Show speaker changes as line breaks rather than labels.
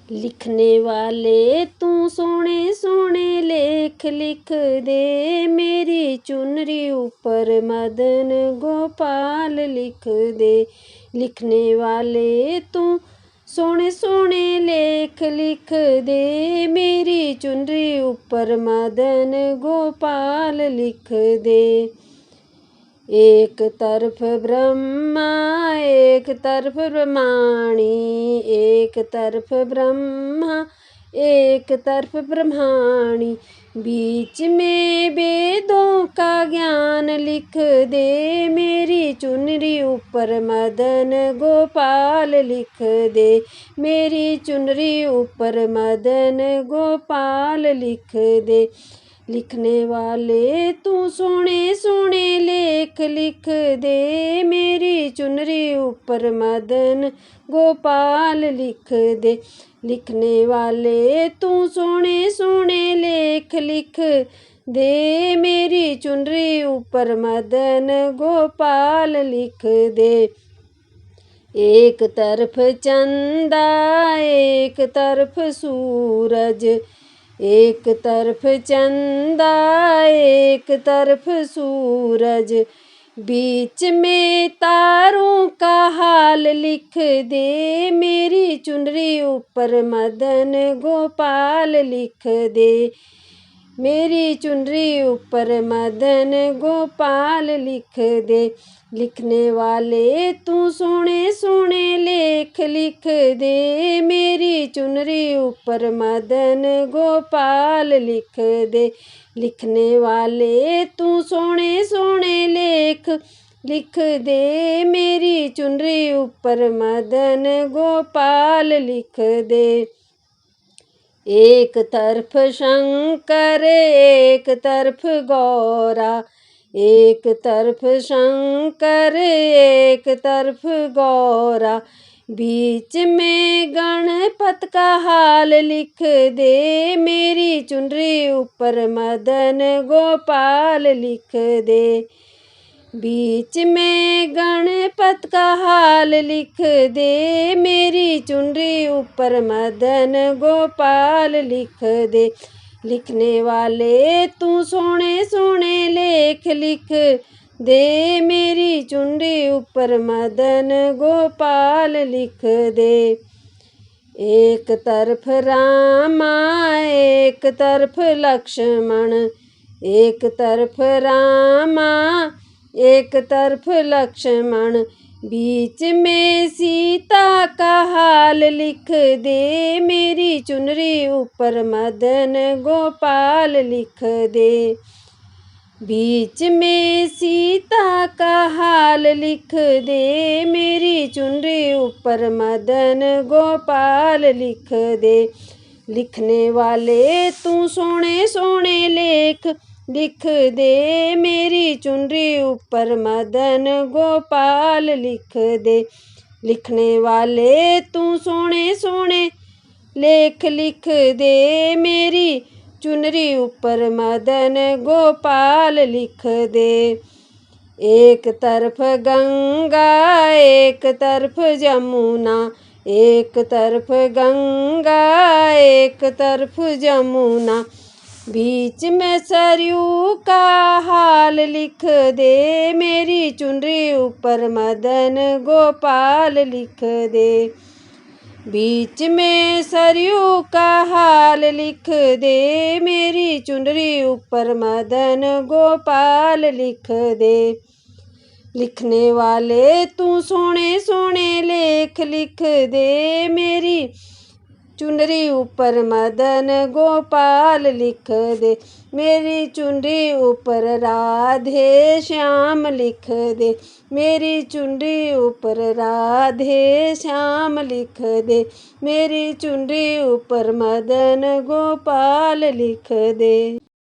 लिखने वाले तू सोने सोने लेख लिख दे, मेरी चुनरी ऊपर मदन गोपाल लिख दे। लिखने वाले तू सोने सोने लेख लिख दे, मेरी चुनरी ऊपर मदन गोपाल लिख दे। एक तरफ ब्रह्मा एक तरफ ब्रह्माणी, एक तरफ ब्रह्मा एक तरफ ब्रह्माणी, बीच में वेदों का ज्ञान लिख दे, मेरी चुनरी ऊपर मदन गोपाल लिख दे। मेरी चुनरी ऊपर मदन गोपाल लिख दे। लिखने वाले तू सोने सोने लेख लिख दे, मेरी चुनरी ऊपर मदन गोपाल लिख दे। लिखने वाले तू सोने सोने लेख लिख दे, मेरी चुनरी ऊपर मदन गोपाल लिख दे। एक तरफ चंदा एक तरफ सूरज, एक तरफ चंदा एक तरफ सूरज, बीच में तारों का हाल लिख दे, मेरी चुनरी ऊपर मदन गोपाल लिख दे। मेरी चुनरी ऊपर मदन गोपाल लिख दे। लिखने वाले तू सोने सोने लेख लिख दे, मेरी चुनरी ऊपर मदन गोपाल लिख दे। लिखने वाले तू सोने सोने लेख लिख दे, मेरी चुनरी ऊपर मदन गोपाल लिख दे। एक तरफ शंकर एक तरफ गौरा, एक तरफ शंकर एक तरफ गौरा, बीच में गणपत का हाल लिख दे, मेरी चुनरी ऊपर मदन गोपाल लिख दे। बीच में गणपत का हाल लिख दे, मेरी चुनरी ऊपर मदन गोपाल लिख दे। लिखने वाले तू सोने सोने लेख लिख दे, मेरी चुनरी ऊपर मदन गोपाल लिख दे। एक तरफ रामा एक तरफ लक्ष्मण, एक तरफ रामा एक तरफ लक्ष्मण, बीच में सीता का हाल लिख दे, मेरी चुनरी ऊपर मदन गोपाल लिख दे। बीच में सीता का हाल लिख दे, मेरी चुनरी ऊपर मदन गोपाल लिख दे। लिखने वाले तू सोने सोने लेख लिख दे, मेरी चुनरी ऊपर मदन गोपाल लिख दे। लिखने वाले तू सोने सोने लेख लिख दे, मेरी चुनरी ऊपर मदन गोपाल लिख दे। एक तरफ गंगा एक तरफ जमुना, एक तरफ गंगा एक तरफ जमुना, बीच में सरयू का हाल लिख दे, मेरी चुनरी ऊपर मदन गोपाल लिख दे। बीच में सरयू का हाल लिख दे, मेरी चुनरी ऊपर मदन गोपाल लिख दे। लिखने वाले तू सोने सोने लेख लिख दे, मेरी चुनरी ऊपर मदन गोपाल लिख दे। मेरी चुनरी ऊपर राधे श्याम लिख दे, मेरी चुनरी ऊपर राधे श्याम लिख दे, मेरी चुनरी ऊपर मदन गोपाल लिख दे।